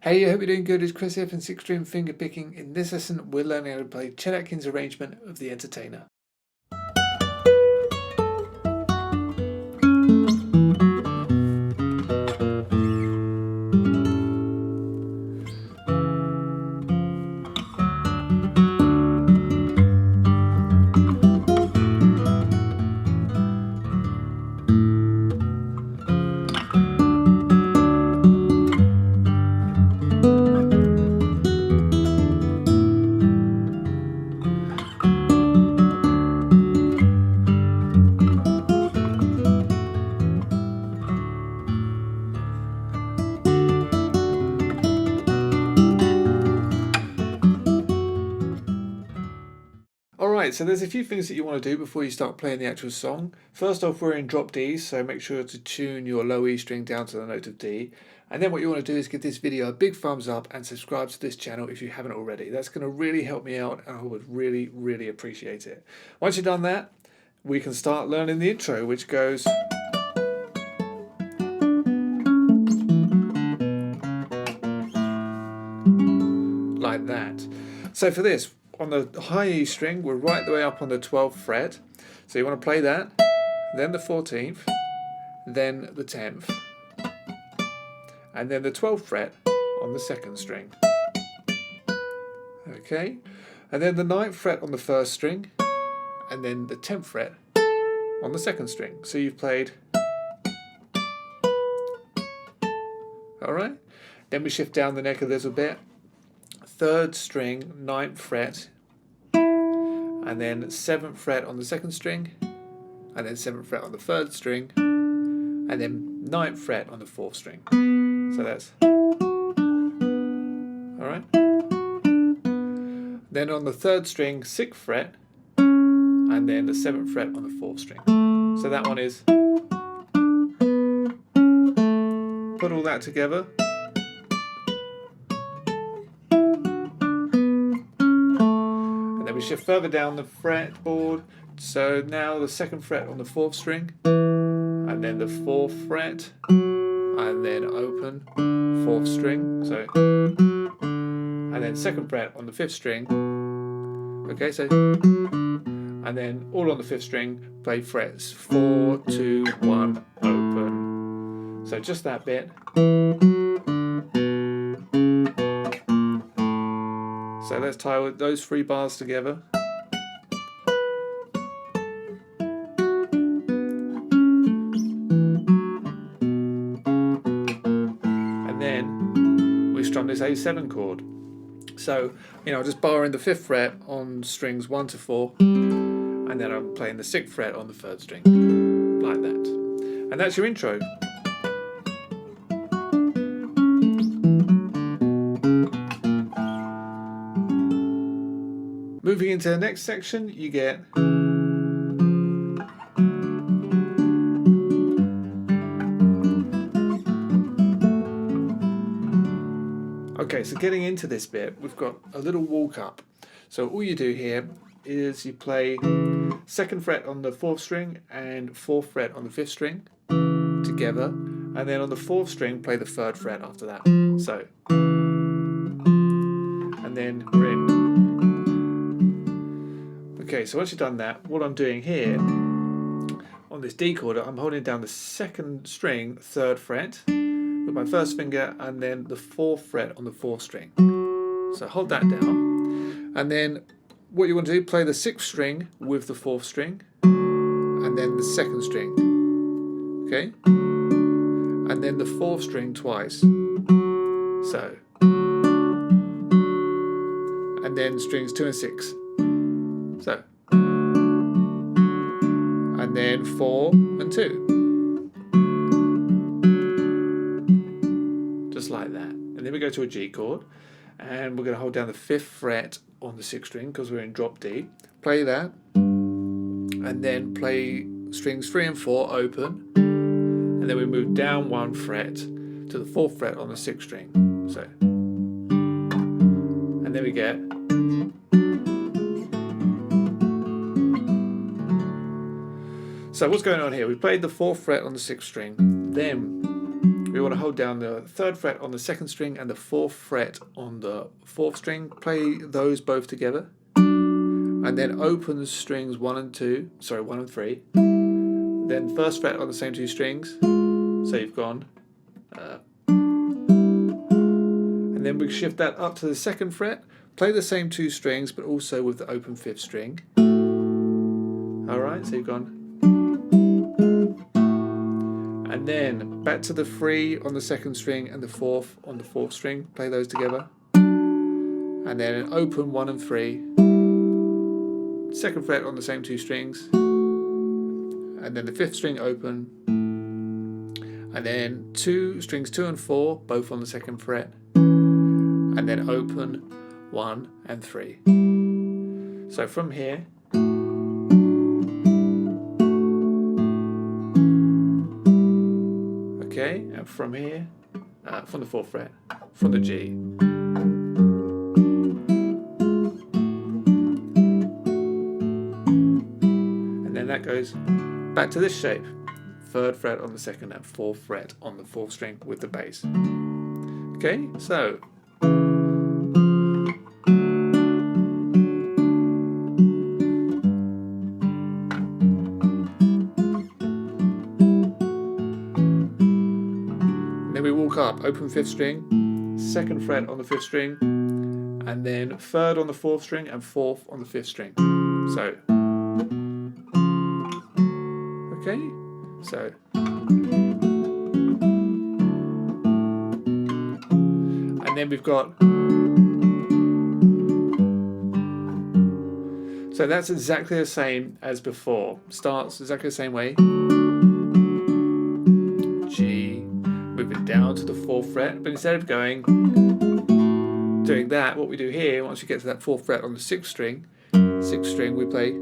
Hey, I hope you're doing good. It's Chris here from Extreme Fingerpicking. In this lesson, we're learning how to play Chet Atkins' arrangement of The Entertainer. Alright, so there's a few things that you want to do before you start playing the actual song. First off, we're in drop D, so make sure to tune your low E string down to the note of D. And then what you want to do is give this video a big thumbs up and subscribe to this channel if you haven't already. That's going to really help me out and I would really appreciate it. Once you've done that, we can start learning the intro, which goes... like that. So for this, on the high E string, we're right the way up on the 12th fret. So you want to play that, then the 14th, then the 10th, and then the 12th fret on the 2nd string. Okay, and then the 9th fret on the 1st string, and then the 10th fret on the 2nd string. So you've played. Alright, then we shift down the neck a little bit. 3rd string, 9th fret, and then 7th fret on the 2nd string, and then 7th fret on the 3rd string, and then 9th fret on the 4th string. So that's alright. Then on the 3rd string, 6th fret, and then the 7th fret on the 4th string. So that one is. Put all that together. We shift further down the fretboard, so now the 2nd fret on the 4th string, and then the 4th fret, and then open 4th string, so, and then 2nd fret on the 5th string, okay, so, and then all on the 5th string, play frets 4, 2, 1, open, so just that bit. So let's tie those 3 bars together. And then we strum this A7 chord. So, just barring the 5th fret on strings 1 to 4, and then I'm playing the 6th fret on the 3rd string, like that. And that's your intro. Moving into the next section, you get okay, so getting into this bit, we've got a little walk up. So all you do here is you play 2nd fret on the 4th string and 4th fret on the 5th string together, and then on the 4th string play the 3rd fret after that. So, and then we're in. Okay, so once you've done that, what I'm doing here on this D chord, I'm holding down the 2nd string, 3rd fret with my 1st finger, and then the 4th fret on the 4th string. So hold that down, and then what you want to do, play the 6th string with the 4th string, and then the 2nd string, okay, and then the 4th string twice. So, and then strings 2 and 6. So, and then 4 and 2, just like that. And then we go to a G chord, and we're going to hold down the 5th fret on the 6th string because we're in drop D. Play that, and then play strings 3 and 4 open, and then we move down 1 fret to the 4th fret on the 6th string. So, and then we get. So what's going on here? We played the 4th fret on the 6th string, then we want to hold down the 3rd fret on the 2nd string and the 4th fret on the 4th string. Play those both together, and then open strings 1 and 3. Then 1st fret on the same 2 strings. So you've gone, and then we shift that up to the 2nd fret. Play the same 2 strings, but also with the open 5th string. Alright, so you've gone. And then back to the 3 on the 2nd string and the 4th on the 4th string. Play those together. And then open 1 and 3. 2nd fret on the same 2 strings. And then the 5th string open. And then strings 2 and 4, both on the 2nd fret. And then open 1 and 3. So from here, okay, and from here, from the 4th fret, from the G. And then that goes back to this shape. 3rd fret on the 2nd and 4th fret on the 4th string with the bass. Okay, so then we walk up, open 5th string, 2nd fret on the 5th string, and then 3rd on the 4th string and 4th on the 5th string. So, okay, so, and then we've got, so that's exactly the same as before. Starts exactly the same way. G, moving down to the 4th fret, but instead of doing that, what we do here, once you get to that 4th fret on the 6th string, we play.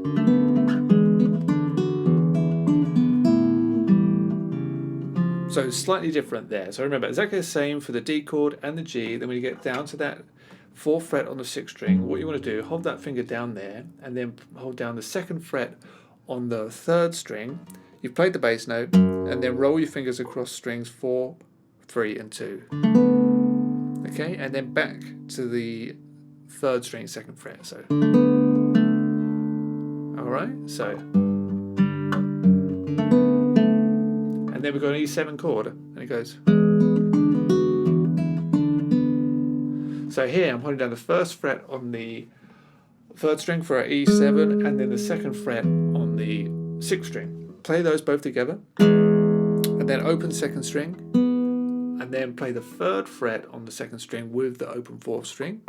So it's slightly different there. So remember, exactly the same for the D chord and the G. Then when you get down to that 4th fret on the 6th string, what you want to do, hold that finger down there, and then hold down the 2nd fret on the 3rd string. You've played the bass note, and then roll your fingers across strings 4, 3, and 2. Okay, and then back to the 3rd string, 2nd fret. So, all right. So, and then we've got an E7 chord, and it goes. So here I'm holding down the 1st fret on the 3rd string for our E7, and then the 2nd fret on the 6th string. Play those both together, and then open 2nd string, and then play the 3rd fret on the 2nd string with the open 4th string.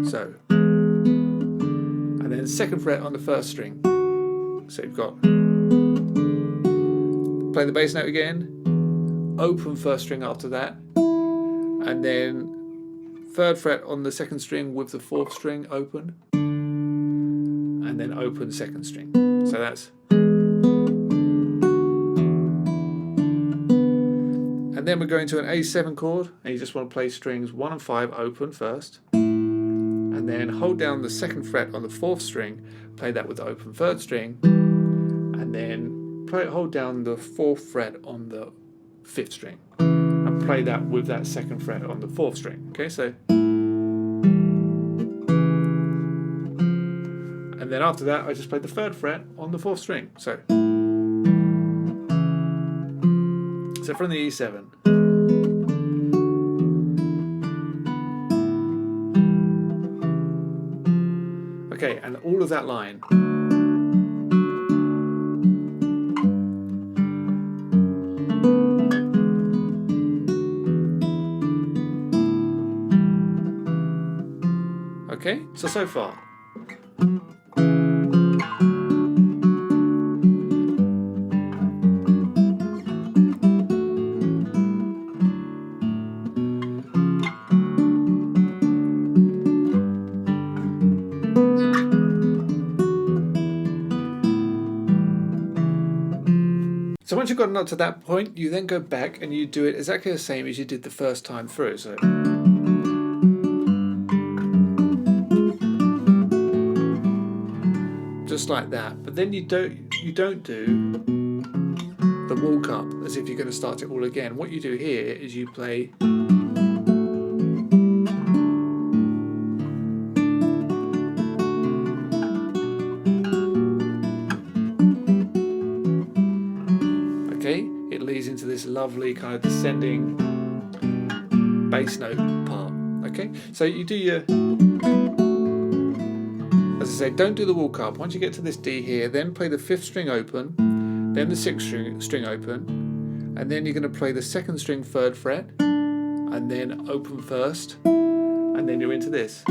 So, and then 2nd fret on the 1st string. So you've got, play the bass note again, open 1st string after that, and then 3rd fret on the 2nd string with the 4th string open, and then open 2nd string. So that's, and then we're going to an A7 chord, and you just want to play strings 1 and 5 open first, and then hold down the 2nd fret on the 4th string, play that with the open 3rd string, and then hold down the 4th fret on the 5th string, and play that with that 2nd fret on the 4th string. Okay, so, and then after that I just played the 3rd fret on the 4th string. So from the E7. Okay, and all of that line. Okay, so far. So once you've gotten up to that point, you then go back and you do it exactly the same as you did the first time through. So, just like that. But then you don't do the walk up as if you're going to start it all again. What you do here is you play it leads into this lovely kind of descending bass note part. Okay, so you do your, as I say, don't do the walk up. Once you get to this D here, then play the 5th string open, then the 6th string open, and then you're going to play the 2nd string 3rd fret, and then open 1st, and then you're into this.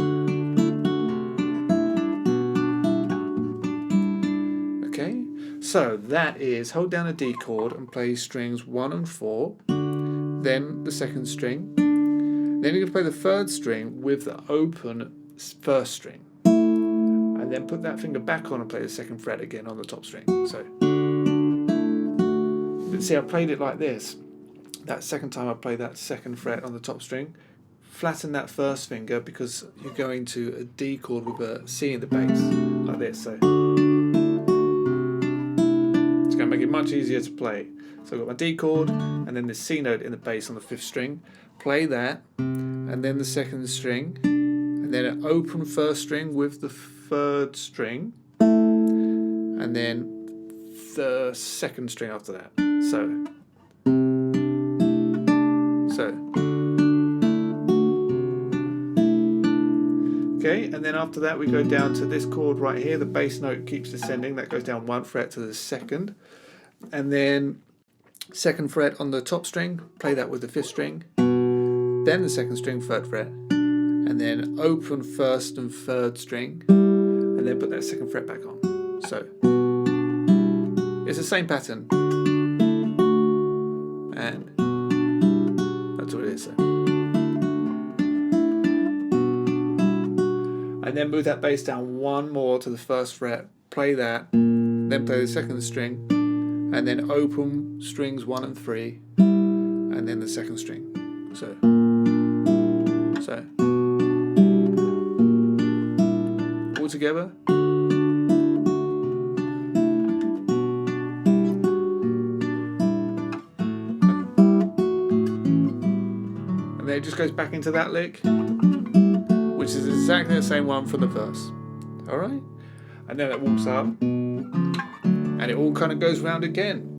Okay, so that is hold down a D chord and play strings 1 and 4, then the 2nd string, then you're going to play the 3rd string with the open 1st string, and then put that finger back on and play the 2nd fret again on the top string. So, but see, I played it like this. That second time I played that 2nd fret on the top string, flatten that 1st finger because you're going to a D chord with a C in the bass, like this. So it's going to make it much easier to play. So I've got my D chord and then the C note in the bass on the 5th string. Play that, and then the 2nd string, and then an open 1st string with the 3rd string, and then the 2nd string after that. So. Okay, and then after that we go down to this chord right here. The bass note keeps descending. That goes down 1 fret to the 2nd, and then 2nd fret on the top string. Play that with the 5th string. Then the 2nd string 3rd fret, and then open 1st and 3rd string, and then put that 2nd fret back on. So it's the same pattern, and that's what it is. So. And then move that bass down 1 more to the 1st fret, play that, then play the 2nd string, and then open strings 1 and 3, and then the 2nd string. So. All together. And then it just goes back into that lick, which is exactly the same one from the verse. Alright? And then it walks up, and it all kind of goes round again.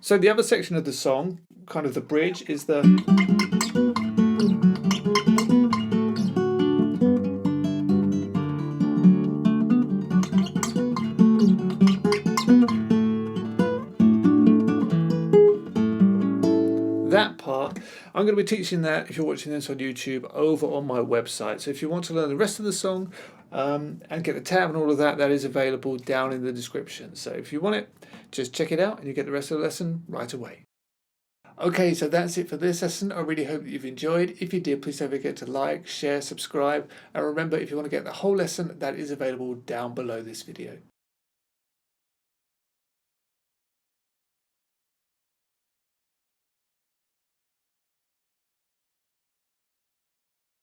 So the other section of the song, kind of the bridge, is the that part. I'm going to be teaching that, if you're watching this on YouTube, over on my website. So if you want to learn the rest of the song and get the tab and all of that, that is available down in the description. So if you want it, just check it out and you get the rest of the lesson right away. Okay, so that's it for this lesson. I really hope that you've enjoyed. If you did, please don't forget to like, share, subscribe, and remember, if you want to get the whole lesson, that is available down below this video.